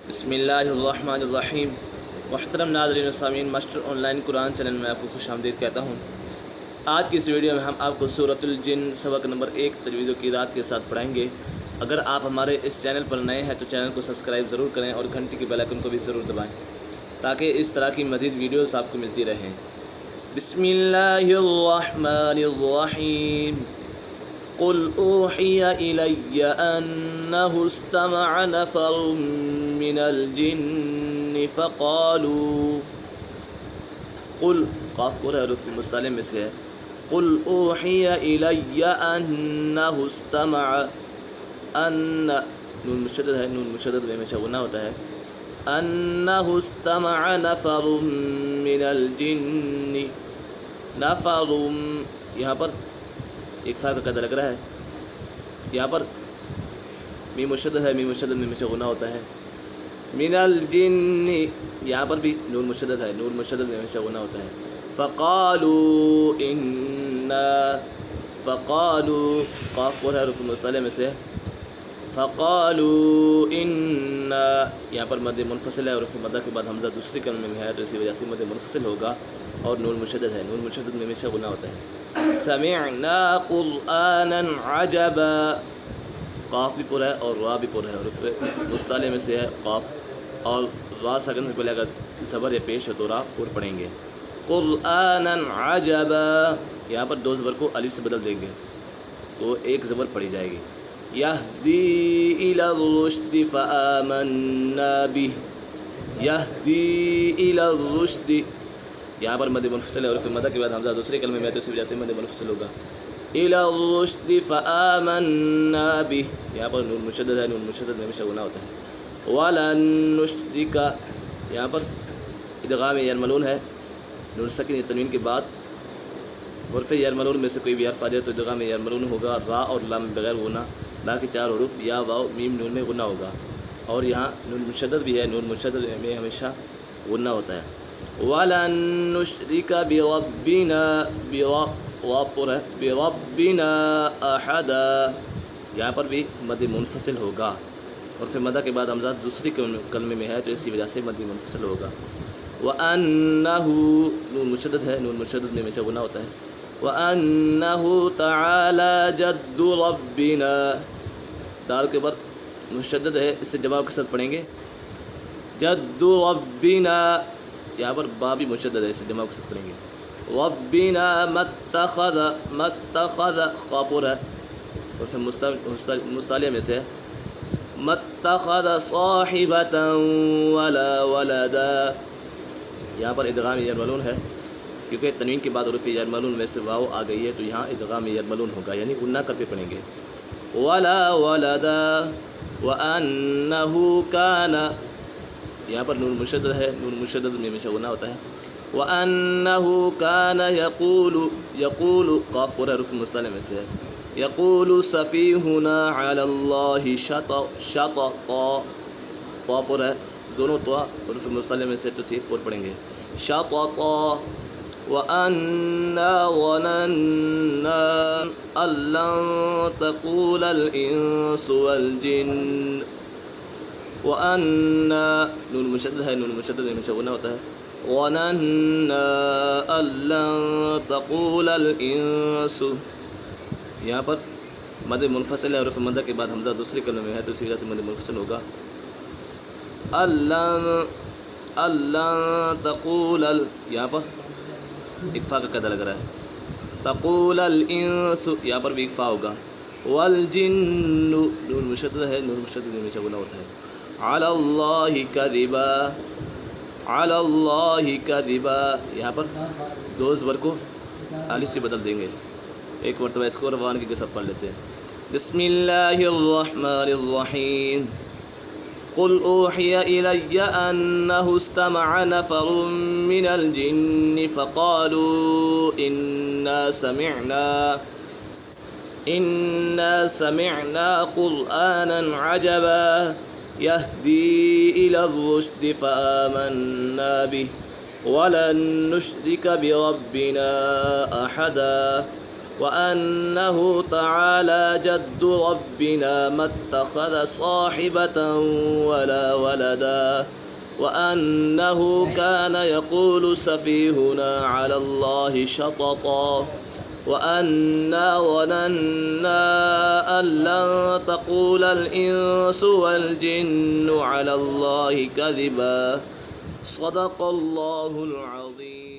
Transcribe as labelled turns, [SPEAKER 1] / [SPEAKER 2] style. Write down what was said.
[SPEAKER 1] بسم اللہ الرحمن الرحیم۔ محترم ناظرین و سامعین، master on line Quran channel میں آپ کو خوش آمدید کہتا ہوں۔ آج کی اس ویڈیو میں ہم آپ کو سورۃ الجن سبق نمبر 1 تجوید و قراءت کے ساتھ پڑھائیں گے۔ اگر آپ ہمارے اس چینل پر نئے ہیں تو چینل کو سبسکرائب ضرور کریں اور گھنٹی کے بیل آئیکن کو بھی ضرور دبائیں تاکہ اس طرح کی مزید ویڈیوز آپ کو ملتی رہیں۔ بسم اللہ الرحمن الرحیم۔ قل اوحی الی انہ استمع نفر من الجن فقالوا، قل قاف پورا حروف مستعلم میں سے ہے۔ قل اوحی الی انہ استمع، ان نون مشدد ہے، نون مشدد میں ہمیشہ غنہ ہوتا ہے۔ انہ استمع نفر من الجن، نفر یہاں پر ایک فا کا قدر لگ رہا ہے، یہاں پر میم مشدد ہے، میم مشدد میں ہمیشہ غنہ ہوتا ہے۔ من الجن یہاں پر بھی نون مشدد ہے، نون مشدد میں ہمیشہ غنہ ہوتا ہے۔ فقالوا انا، فقالوا قاف پورا حروف مستعلم میں سے۔ فقالوا انا یہاں پر مد منفصل ہے اور حروف مدہ کے بعد حمزہ دوسری کلمے میں ہے تو اسی وجہ سے مد منفصل ہوگا اور نون مشدد ہے، نون مشدد میں ہمیشہ غنہ ہوتا ہے۔ سمعنا قرآنا عجبا، قاف بھی پورا ہے اور را بھی پورا ہے، حروف مستعلم میں سے ہے قاف، اور را ساکن سے پہلے اگر زبر یا پیش ہو تو را پور پڑھیں گے۔ قرآنا عجبا یہاں پر دو زبر کو الف سے بدل دیں گے تو ایک زبر پڑھی جائے گی۔ یہدی الی الرشد فآمنا بہ، یہدی الی الرشد یہاں پر مد منفصل ہے اور حروف مدہ کے بعد حمزہ دوسرے کلمے میں ہے تو اسی وجہ سے مد منفصل ہوگا۔ الی الرشد فآمنا بہ یہاں پر نون مشدد ہے، نون مشدد میں ہمیشہ غنہ ہوتا ہے۔ ولن نشرک یہاں پر ادغام یرملون ہے، نون ساکن یا تنوین کے بعد حرف یرملون میں سے کوئی بھی حرف آ جائے تو ادغام یرملون ہوگا، را اور لام بغیر غنہ، باقی چار حروف یا واو میم نون میں غنہ ہوگا، اور یہاں نون مشدد بھی ہے، نون مشدد میں ہمیشہ غنہ ہوتا ہے۔ وَلَن نُشْرِكَ بِرَبِّنَا بِرَبِّنَا أَحَدًا یہاں پر بھی مد منفصل ہوگا اور پھر مدہ کے بعد حمزہ دوسری کلمے میں ہے تو اسی وجہ سے مد منفصل ہوگا۔ وَأَنَّهُ نون مشدد ہے، نون مشدد میں ہمیشہ غنہ ہوتا ہے۔ وَأَنَّهُ تَعَالَى جَدُّ رَبِّنَا دال کے اوپر مشدد ہے، اس سے جواب کے ساتھ پڑھیں گے جد ربنا، یہاں پر با بھی مشدد ہے، اس سے جمع کے ساتھ پڑھیں گے۔ ربنا متخذ، متخذ قاپور ہے اور پھر مستعلیہ میں سے متخذ صاحبۃ ولا ولدا یہاں پر ادغام یرملون ہے کیونکہ تنوین کے بعد حروف یرملون میں سے واو آ گئی ہے تو یہاں ادغام یرملون ہوگا، یعنی غنہ کر کے پڑھیں گے۔ ولا ولدا وانہ کان یہاں پر نون مشدد ہے، نون مشدد میں ہمیشہ غنہ ہوتا ہے۔ وَأَنَّهُ كَانَ يَقُولُ قاف پورا حروف مستعلم میں سے ہے۔ يَقُولُ سَفِيهُنَا عَلَى اللَّهِ شَطَطًا طا پورا ہے، دونوں طا حروف مستعلم میں سے تو سیکھ پور پڑھیں گے شَطَطًا۔ وَأَنَّا ظَنَنَّا أَن لَّن تَقُولَ الْإِنسُ وَالْجِنُّ وَأَنَّا نون مشدد ہے، نون مشدد میں ہمیشہ غنہ ہوتا ہے۔ وَظَنَنَّا أَن لَّن تَقُولَ الْإِنسُ یہاں پر مد منفصل ہے اور حروف مدہ کے بعد حمزہ دوسری کلمے میں ہے تو اسی وجہ سے مد منفصل ہوگا۔ أَن لَّن تَقُولَ یہاں پر اکفا کا قاعدہ لگ رہا ہے، تَقُولَ الْإِنسُ یہاں پر بھی اکفا ہوگا۔ وَالْجِنُّ نون مشدد ہے، نون مشدد میں ہمیشہ غنہ ہوتا ہے۔ عَلَى اللَّهِ كَذِبًا، عَلَى اللَّهِ كَذِبًا یہاں پر دو زبر کو الف سے بدل دیں گے، ایک مرتبہ اس کو روانگی کے ساتھ پڑھ لیتے ہیں۔ بسم اللہ الرحمن الرحیم۔ قل اوحی الی انہ استمع نفر من الجن فقالوا انا سمعنا قرآنا عجبا يهدي إلى الرشد فآمنا به ولن نشرك بربنا أحدا۔ وأنه تعالى جد ربنا ما اتخذ صاحبة ولا ولدا وأنه كان يقول سفيهنا على الله شططا وأنا ظننا أن لن تقول الإنس والجن على الله كذبا صدق الله العظيم.